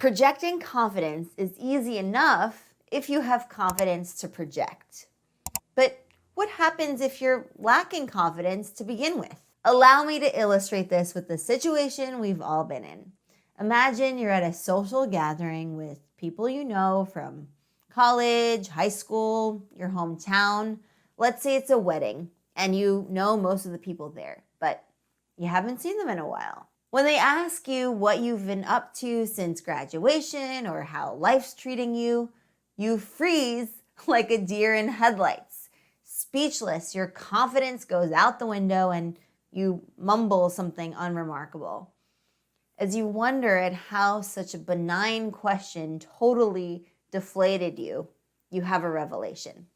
Projecting confidence is easy enough if you have confidence to project. But what happens if you're lacking confidence to begin with? Allow me to illustrate this with the situation we've all been in. Imagine you're at a social gathering with people you know from college, high school, your hometown. Let's say it's a wedding and you know most of the people there, but you haven't seen them in a while. When they ask you what you've been up to since graduation or how life's treating you, you freeze like a deer in headlights. Speechless, your confidence goes out the window and you mumble something unremarkable. As you wonder at how such a benign question totally deflated you, you have a revelation.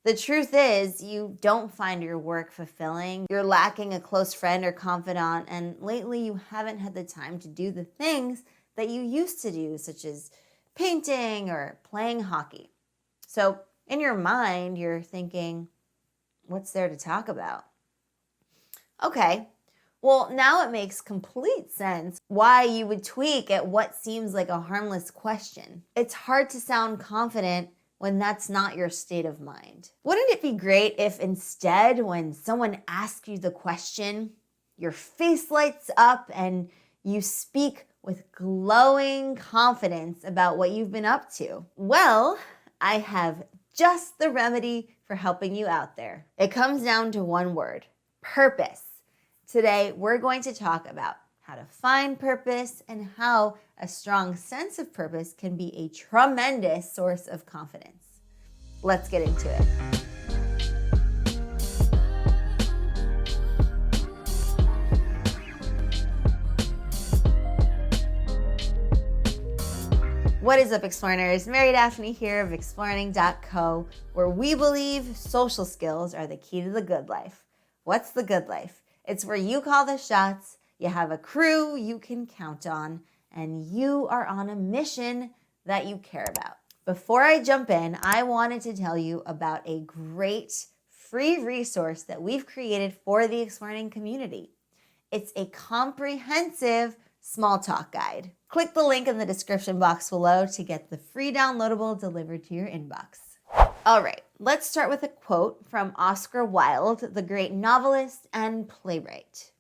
The truth is, you don't find your work fulfilling, you're lacking a close friend or confidant, and lately you haven't had the time to do the things that you used to do, such as painting or playing hockey. So in your mind, you're thinking, what's there to talk about? Okay, well, now it makes complete sense why you would tweak at what seems like a harmless question. It's hard to sound confident when that's not your state of mind. Wouldn't it be great if instead, when someone asks you the question, your face lights up and you speak with glowing confidence about what you've been up to? Well, I have just the remedy for helping you out there. It comes down to one word: purpose. Today, we're going to talk about how to find purpose and how a strong sense of purpose can be a tremendous source of confidence. Let's get into it. What is up, Explearners? Mary Daphne here of Explearning.co, where we believe social skills are the key to the good life. What's the good life? It's where you call the shots, you have a crew you can count on, and you are on a mission that you care about. Before I jump in, I wanted to tell you about a great free resource that we've created for the Explearning community. It's a comprehensive small talk guide. Click the link in the description box below to get the free downloadable delivered to your inbox. All right, let's start with a quote from Oscar Wilde, the great novelist and playwright.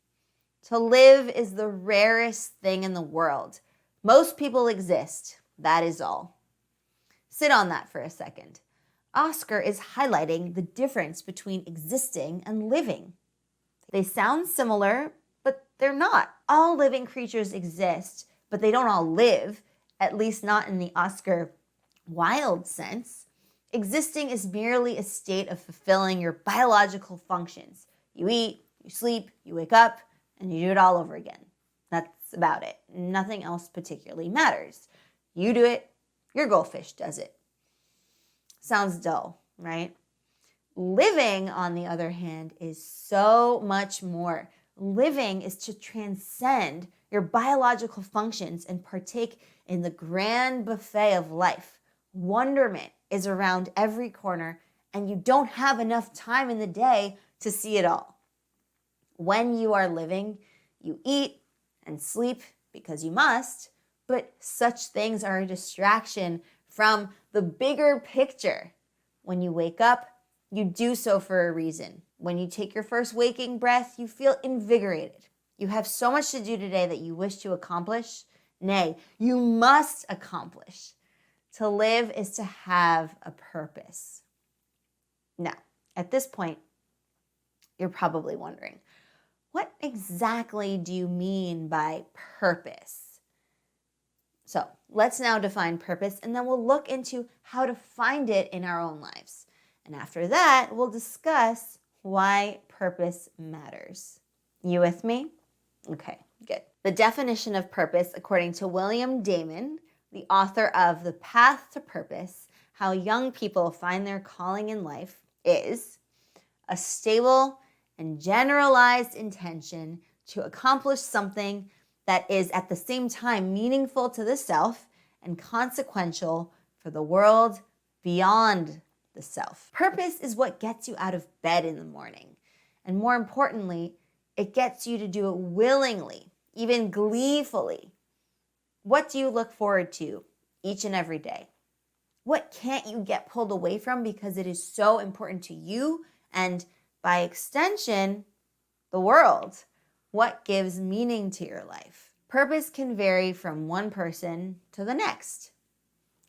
"To live is the rarest thing in the world. Most people exist, that is all." Sit on that for a second. Oscar is highlighting the difference between existing and living. They sound similar, but they're not. All living creatures exist, but they don't all live, at least not in the Oscar Wilde sense. Existing is merely a state of fulfilling your biological functions. You eat, you sleep, you wake up, and you do it all over again. That's about it. Nothing else particularly matters. You do it, your goldfish does it. Sounds dull, right? Living, on the other hand, is so much more. Living is to transcend your biological functions and partake in the grand buffet of life. Wonderment is around every corner, and you don't have enough time in the day to see it all. When you are living, you eat and sleep because you must, but such things are a distraction from the bigger picture. When you wake up, you do so for a reason. When you take your first waking breath, you feel invigorated. You have so much to do today that you wish to accomplish. Nay, you must accomplish. To live is to have a purpose. Now, at this point, you're probably wondering, what exactly do you mean by purpose? So let's now define purpose, and then we'll look into how to find it in our own lives. And after that, we'll discuss why purpose matters. You with me? Okay, good. The definition of purpose, according to William Damon, the author of The Path to Purpose, How Young People Find Their Calling in Life, is a stable and generalized intention to accomplish something that is at the same time meaningful to the self and consequential for the world beyond the self. Purpose is what gets you out of bed in the morning. And more importantly, it gets you to do it willingly, even gleefully. What do you look forward to each and every day? What can't you get pulled away from because it is so important to you and, by extension, the world? What gives meaning to your life? Purpose can vary from one person to the next.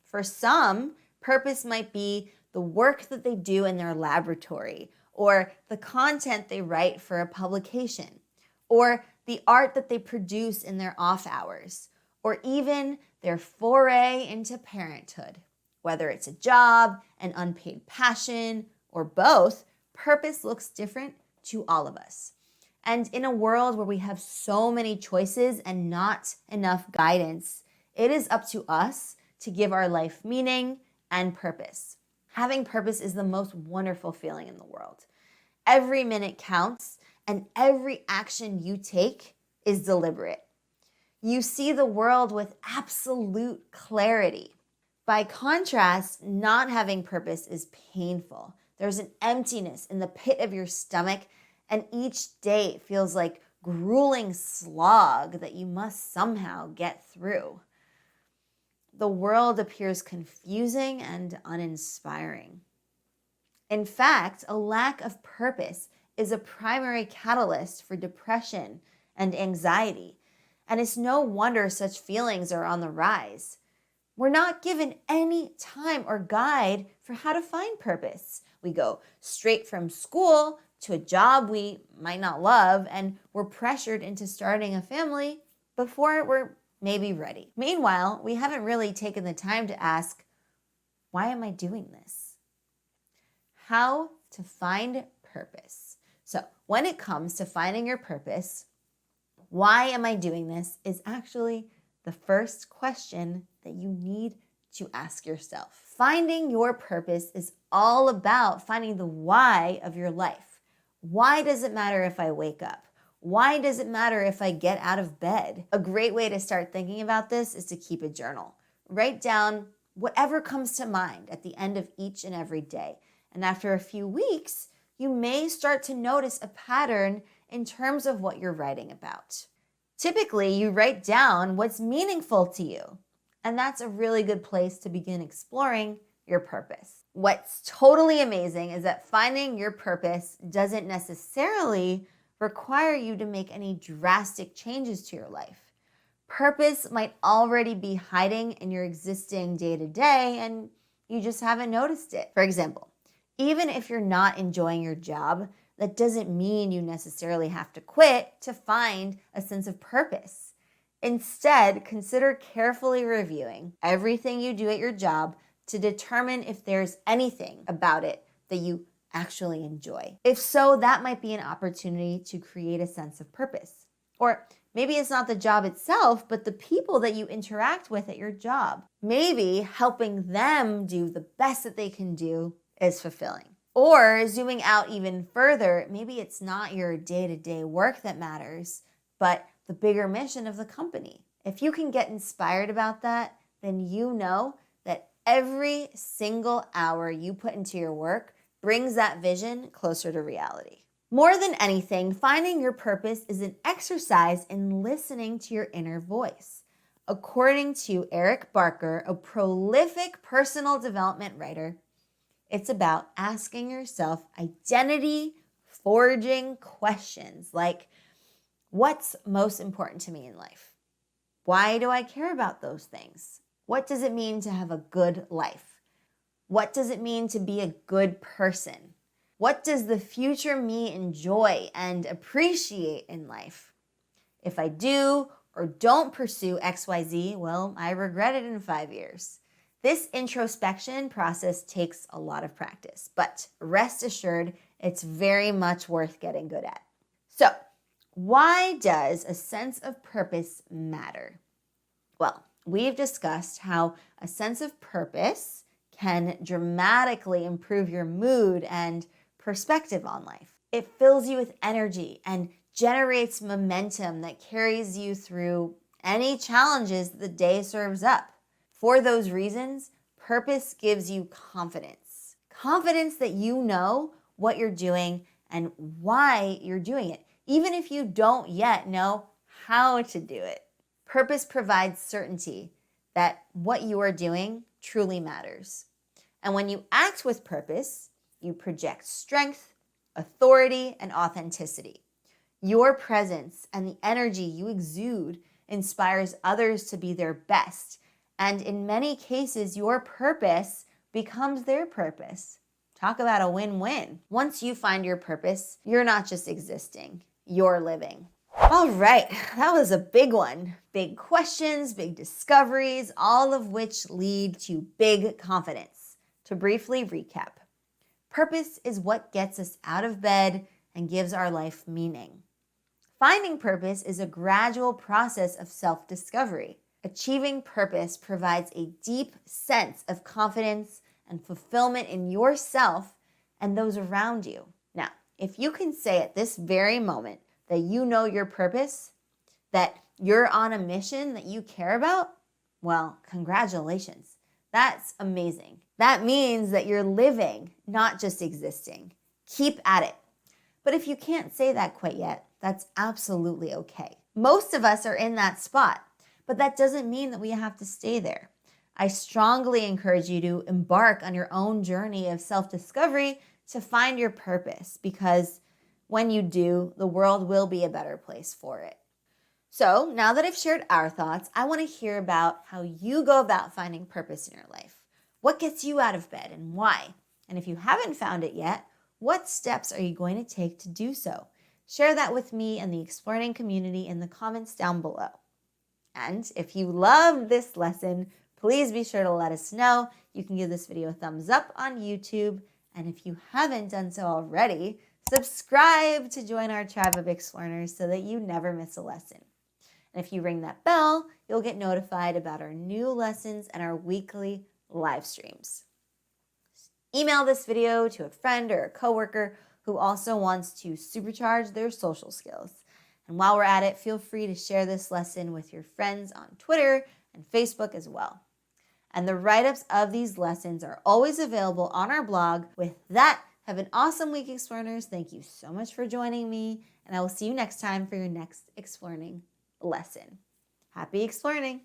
For some, purpose might be the work that they do in their laboratory, or the content they write for a publication, or the art that they produce in their off hours, or even their foray into parenthood. Whether it's a job, an unpaid passion, or both, purpose looks different to all of us. And in a world where we have so many choices and not enough guidance, it is up to us to give our life meaning and purpose. Having purpose is the most wonderful feeling in the world. Every minute counts, and every action you take is deliberate. You see the world with absolute clarity. By contrast, not having purpose is painful. There's an emptiness in the pit of your stomach, and each day feels like grueling slog that you must somehow get through. The world appears confusing and uninspiring. In fact, a lack of purpose is a primary catalyst for depression and anxiety, and it's no wonder such feelings are on the rise. We're not given any time or guide for how to find purpose. We go straight from school to a job we might not love, and we're pressured into starting a family before we're maybe ready. Meanwhile, we haven't really taken the time to ask, why am I doing this? How to find purpose. So when it comes to finding your purpose, why am I doing this is actually the first question that you need to ask yourself. Finding your purpose is all about finding the why of your life. Why does it matter if I wake up? Why does it matter if I get out of bed? A great way to start thinking about this is to keep a journal. Write down whatever comes to mind at the end of each and every day. And after a few weeks, you may start to notice a pattern in terms of what you're writing about. Typically, you write down what's meaningful to you, and that's a really good place to begin exploring your purpose. What's totally amazing is that finding your purpose doesn't necessarily require you to make any drastic changes to your life. Purpose might already be hiding in your existing day-to-day, and you just haven't noticed it. For example, even if you're not enjoying your job, that doesn't mean you necessarily have to quit to find a sense of purpose. Instead, consider carefully reviewing everything you do at your job to determine if there's anything about it that you actually enjoy. If so, that might be an opportunity to create a sense of purpose. Or maybe it's not the job itself, but the people that you interact with at your job. Maybe helping them do the best that they can do is fulfilling. Or zooming out even further, maybe it's not your day-to-day work that matters, but the bigger mission of the company. If you can get inspired about that, then you know that every single hour you put into your work brings that vision closer to reality. More than anything, finding your purpose is an exercise in listening to your inner voice. According to Eric Barker, a prolific personal development writer, it's about asking yourself identity-forging questions like, what's most important to me in life? Why do I care about those things? What does it mean to have a good life? What does it mean to be a good person? What does the future me enjoy and appreciate in life? If I do or don't pursue XYZ, well, I regret it in 5 years. This introspection process takes a lot of practice, but rest assured, it's very much worth getting good at. So, why does a sense of purpose matter? Well, we've discussed how a sense of purpose can dramatically improve your mood and perspective on life. It fills you with energy and generates momentum that carries you through any challenges the day serves up. For those reasons, purpose gives you confidence. Confidence that you know what you're doing and why you're doing it, even if you don't yet know how to do it. Purpose provides certainty that what you are doing truly matters. And when you act with purpose, you project strength, authority, and authenticity. Your presence and the energy you exude inspires others to be their best. And in many cases, your purpose becomes their purpose. Talk about a win-win. Once you find your purpose, you're not just existing, you're living. All right, that was a big one. Big questions, big discoveries, all of which lead to big confidence. To briefly recap, purpose is what gets us out of bed and gives our life meaning. Finding purpose is a gradual process of self-discovery. Achieving purpose provides a deep sense of confidence and fulfillment in yourself and those around you. Now, if you can say at this very moment that you know your purpose, that you're on a mission that you care about, well, congratulations. That's amazing. That means that you're living, not just existing. Keep at it. But if you can't say that quite yet, that's absolutely okay. Most of us are in that spot, but that doesn't mean that we have to stay there. I strongly encourage you to embark on your own journey of self-discovery to find your purpose, because when you do, the world will be a better place for it. So now that I've shared our thoughts, I want to hear about how you go about finding purpose in your life. What gets you out of bed and why? And if you haven't found it yet, what steps are you going to take to do so? Share that with me and the Explearning community in the comments down below. And if you loved this lesson, please be sure to let us know. You can give this video a thumbs up on YouTube. And if you haven't done so already, subscribe to join our tribe of Explearners so that you never miss a lesson. And if you ring that bell, you'll get notified about our new lessons and our weekly live streams. Email this video to a friend or a coworker who also wants to supercharge their social skills. And while we're at it, feel free to share this lesson with your friends on Twitter and Facebook as well. And the write-ups of these lessons are always available on our blog. With that, have an awesome week, Explearners. Thank you so much for joining me, and I will see you next time for your next Explearning lesson. Happy Explearning!